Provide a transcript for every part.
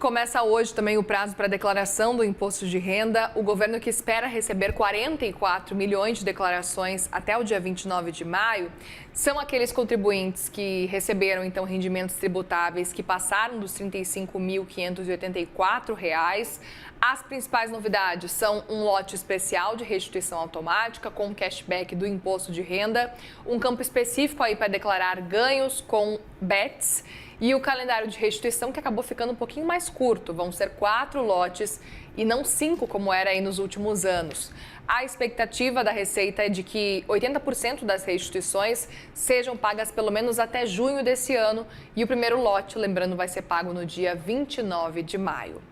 Começa hoje também o prazo para declaração do imposto de renda. O governo, que espera receber 44 milhões de declarações até o dia 29 de maio, são aqueles contribuintes que receberam então rendimentos tributáveis que passaram dos R$ 35.584. As principais novidades são um lote especial de restituição automática com cashback do imposto de renda, um campo específico aí para declarar ganhos com BETs, e o calendário de restituição, que acabou ficando um pouquinho mais curto. Vão ser 4 lotes e não 5, como era aí nos últimos anos. A expectativa da Receita é de que 80% das restituições sejam pagas pelo menos até junho desse ano. E o primeiro lote, lembrando, vai ser pago no dia 29 de maio.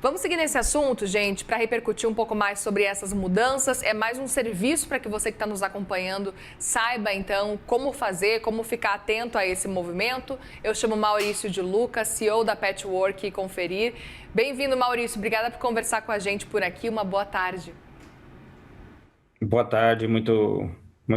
Vamos seguir nesse assunto, gente, para repercutir um pouco mais sobre essas mudanças. É mais um serviço para que você que está nos acompanhando saiba, então, como fazer, como ficar atento a esse movimento. Eu chamo Maurício de Luca, CEO da Patchwork Conferir. Bem-vindo, Maurício. Obrigada por conversar com a gente por aqui. Uma boa tarde. Boa tarde, muito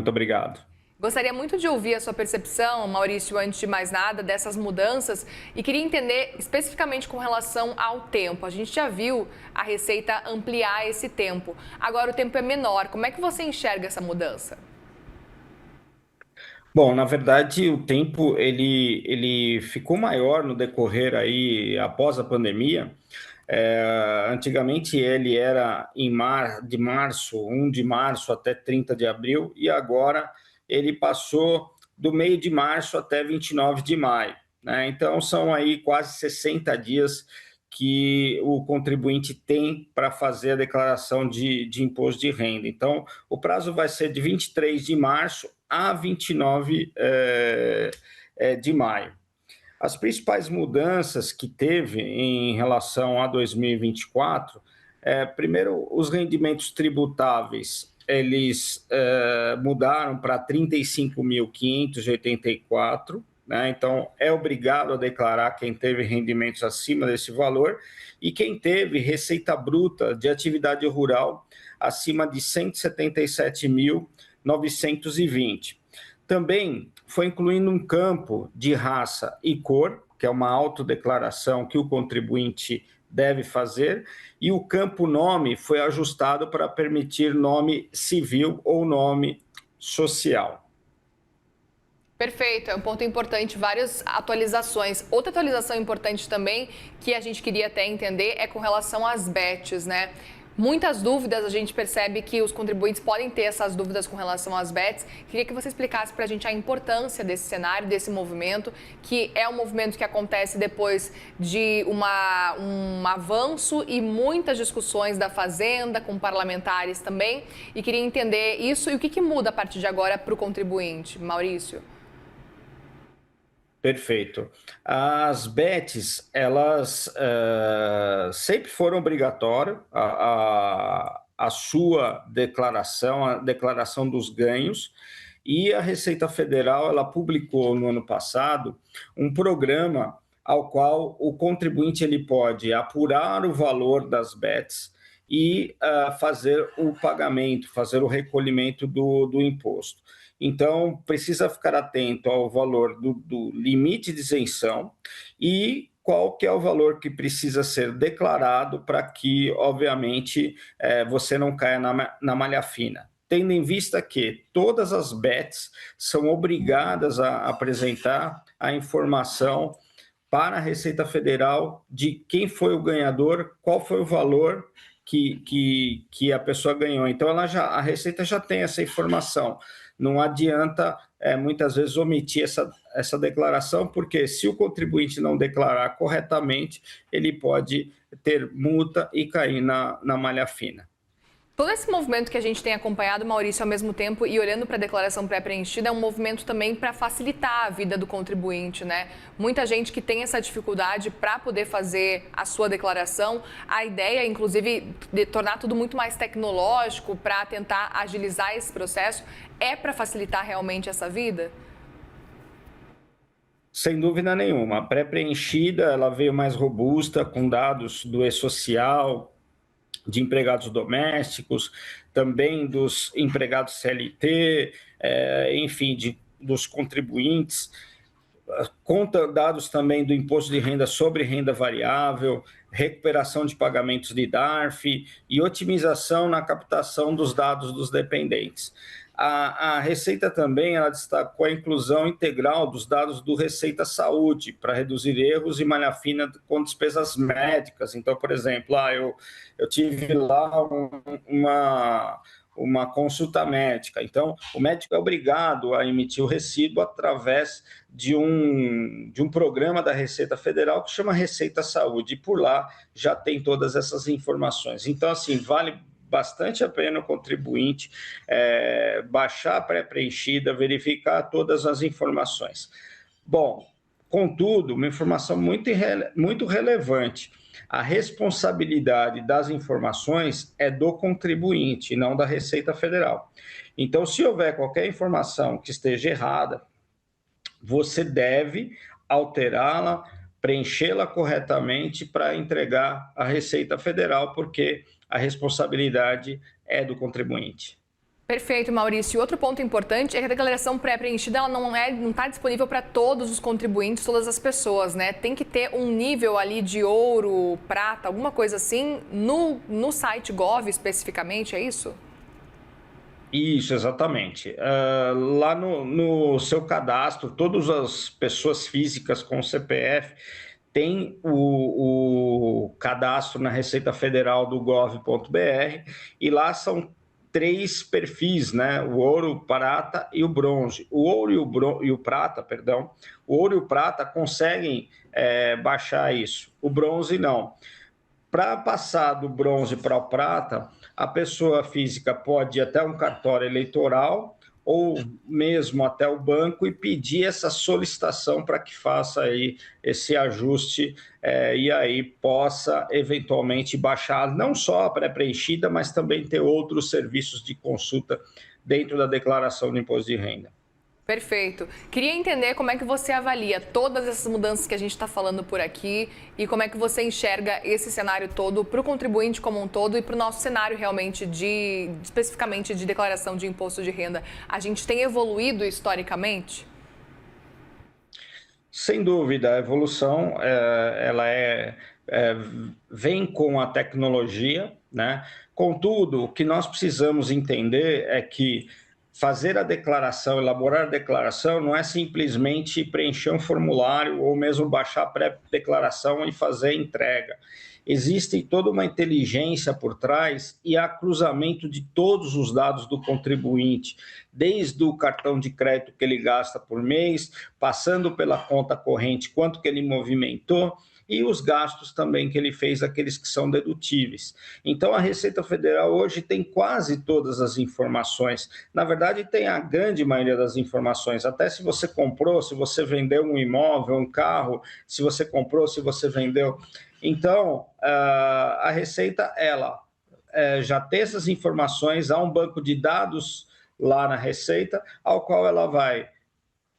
obrigado. Gostaria muito de ouvir a sua percepção, Maurício, antes de mais nada, dessas mudanças, e queria entender especificamente com relação ao tempo. A gente já viu a Receita ampliar esse tempo. Agora o tempo é menor. Como é que você enxerga essa mudança? Bom, na verdade, o tempo ele ficou maior no decorrer aí após a pandemia. Antigamente ele era de março, 1 de março até 30 de abril, e agora ele passou do meio de março até 29 de maio, né? Então são aí quase 60 dias que o contribuinte tem para fazer a declaração de imposto de renda. Então, o prazo vai ser de 23 de março a 29 de maio. As principais mudanças que teve em relação a 2024, primeiro, os rendimentos tributáveis, eles mudaram para 35.584, né? Então, é obrigado a declarar quem teve rendimentos acima desse valor e quem teve receita bruta de atividade rural acima de 177.920. Também foi incluindo um campo de raça e cor, que é uma autodeclaração que o contribuinte deve fazer, e o campo nome foi ajustado para permitir nome civil ou nome social. Perfeito, é um ponto importante, várias atualizações. Outra atualização importante também que a gente queria até entender é com relação às BETs, né? Muitas dúvidas, a gente percebe que os contribuintes podem ter essas dúvidas com relação às BETs. Queria que você explicasse para a gente a importância desse cenário, desse movimento, que é um movimento que acontece depois de um avanço e muitas discussões da Fazenda, com parlamentares também. E queria entender isso e o que muda a partir de agora para o contribuinte, Maurício. Perfeito. As BETs, elas sempre foram obrigatórias, a sua declaração, a declaração dos ganhos, e a Receita Federal, ela publicou no ano passado um programa ao qual o contribuinte ele pode apurar o valor das BETs e fazer o pagamento, fazer o recolhimento do imposto. Então, precisa ficar atento ao valor do limite de isenção e qual que é o valor que precisa ser declarado para que, obviamente, você não caia na malha fina. Tendo em vista que todas as BETs são obrigadas a apresentar a informação para a Receita Federal de quem foi o ganhador, qual foi o valor que a pessoa ganhou. Então, a Receita já tem essa informação. Não adianta, muitas vezes, omitir essa declaração, porque se o contribuinte não declarar corretamente, ele pode ter multa e cair na malha fina. Todo esse movimento que a gente tem acompanhado, Maurício, ao mesmo tempo, e olhando para a declaração pré-preenchida, é um movimento também para facilitar a vida do contribuinte, né? Muita gente que tem essa dificuldade para poder fazer a sua declaração, a ideia, inclusive, de tornar tudo muito mais tecnológico para tentar agilizar esse processo, é para facilitar realmente essa vida? Sem dúvida nenhuma. A pré-preenchida, ela veio mais robusta, com dados do E-Social, de empregados domésticos, também dos empregados CLT, enfim, dos contribuintes. conta dados também do imposto de renda sobre renda variável, recuperação de pagamentos de DARF e otimização na captação dos dados dos dependentes. A Receita também ela destacou a inclusão integral dos dados do Receita Saúde para reduzir erros e malha fina com despesas médicas. Então, por exemplo, eu tive lá uma consulta médica. Então, o médico é obrigado a emitir o recibo através de um programa da Receita Federal que chama Receita Saúde. E por lá já tem todas essas informações. Então, assim, vale bastante a pena o contribuinte baixar a pré-preenchida, verificar todas as informações. Bom, contudo, uma informação muito relevante. A responsabilidade das informações é do contribuinte, não da Receita Federal. Então, se houver qualquer informação que esteja errada, você deve alterá-la, preenchê-la corretamente para entregar à Receita Federal, porque a responsabilidade é do contribuinte. Perfeito, Maurício. E outro ponto importante é que a declaração pré-preenchida ela não está disponível para todos os contribuintes, todas as pessoas, né? Tem que ter um nível ali de ouro, prata, alguma coisa assim, no site Gov especificamente, é isso? Isso, exatamente. Lá no seu cadastro, todas as pessoas físicas com CPF têm o cadastro na Receita Federal do gov.br e lá são 3 perfis, né? O ouro, o prata e o bronze. O ouro e o prata, perdão, o ouro e o prata conseguem baixar isso. O bronze não. Para passar do bronze para o prata, a pessoa física pode ir até um cartório eleitoral ou mesmo até o banco e pedir essa solicitação para que faça aí esse ajuste e aí possa eventualmente baixar não só a pré-preenchida, mas também ter outros serviços de consulta dentro da declaração do imposto de renda. Perfeito. Queria entender como é que você avalia todas essas mudanças que a gente está falando por aqui e como é que você enxerga esse cenário todo para o contribuinte como um todo e para o nosso cenário realmente especificamente de declaração de imposto de renda. A gente tem evoluído historicamente? Sem dúvida, a evolução ela vem com a tecnologia, né? Contudo, o que nós precisamos entender é que fazer a declaração, elaborar a declaração, não é simplesmente preencher um formulário ou mesmo baixar a pré-declaração e fazer a entrega. Existe toda uma inteligência por trás e há cruzamento de todos os dados do contribuinte, desde o cartão de crédito que ele gasta por mês, passando pela conta corrente, quanto que ele movimentou, e os gastos também que ele fez, aqueles que são dedutíveis. Então, a Receita Federal hoje tem quase todas as informações. Na verdade, tem a grande maioria das informações. Até se você comprou, se você vendeu um imóvel, um carro, se você comprou, se você vendeu. Então, a Receita, ela já tem essas informações, há um banco de dados lá na Receita, ao qual ela vai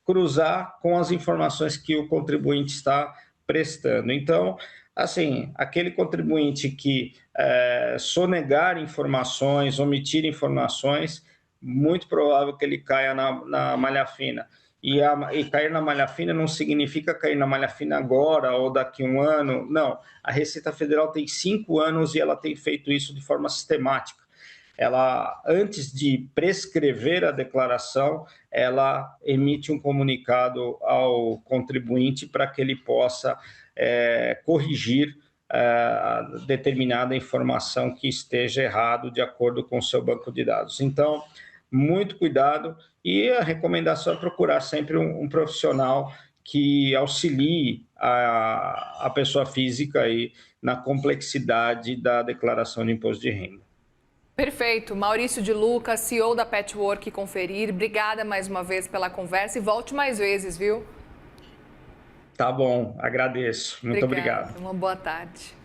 cruzar com as informações que o contribuinte está prestando. Então, assim, aquele contribuinte que sonegar informações, omitir informações, muito provável que ele caia na malha fina. E cair na malha fina não significa cair na malha fina agora ou daqui a um ano. Não, a Receita Federal tem 5 anos e ela tem feito isso de forma sistemática. Ela, antes de prescrever a declaração, ela emite um comunicado ao contribuinte para que ele possa corrigir determinada informação que esteja errado de acordo com o seu banco de dados. Então, muito cuidado e a recomendação é procurar sempre um profissional que auxilie a pessoa física aí na complexidade da declaração de imposto de renda. Perfeito. Maurício de Luca, CEO da Patchwork Conferir. Obrigada mais uma vez pela conversa e volte mais vezes, viu? Tá bom, agradeço. Muito obrigado. Uma boa tarde.